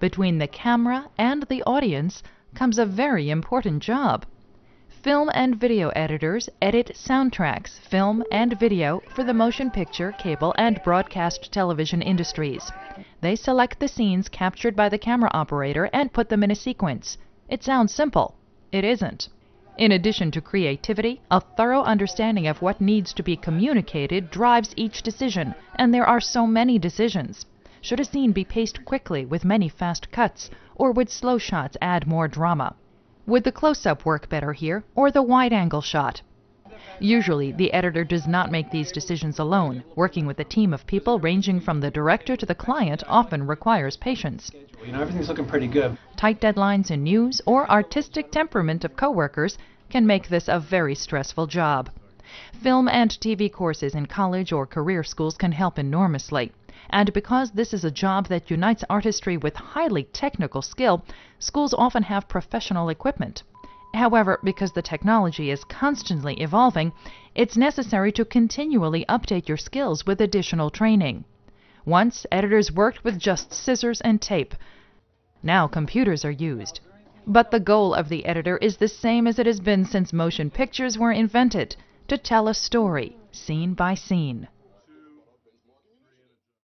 Between the camera and the audience comes a very important job. Film and video editors edit soundtracks, film and video for the motion picture, cable, and broadcast television industries. They select the scenes captured by the camera operator and put them in a sequence. It sounds simple. It isn't. In addition to creativity, a thorough understanding of what needs to be communicated drives each decision, and there are so many decisions. Should a scene be paced quickly with many fast cuts, or would slow shots add more drama? Would the close-up work better here, or the wide-angle shot? Usually, the editor does not make these decisions alone. Working with a team of people ranging from the director to the client often requires patience. Everything's looking pretty good. Tight deadlines in news or artistic temperament of coworkers can make this a very stressful job. Film and TV courses in college or career schools can help enormously. And because this is a job that unites artistry with highly technical skill, schools often have professional equipment. However, because the technology is constantly evolving, it's necessary to continually update your skills with additional training. Once, editors worked with just scissors and tape. Now computers are used. But the goal of the editor is the same as it has been since motion pictures were invented: to tell a story, scene by scene.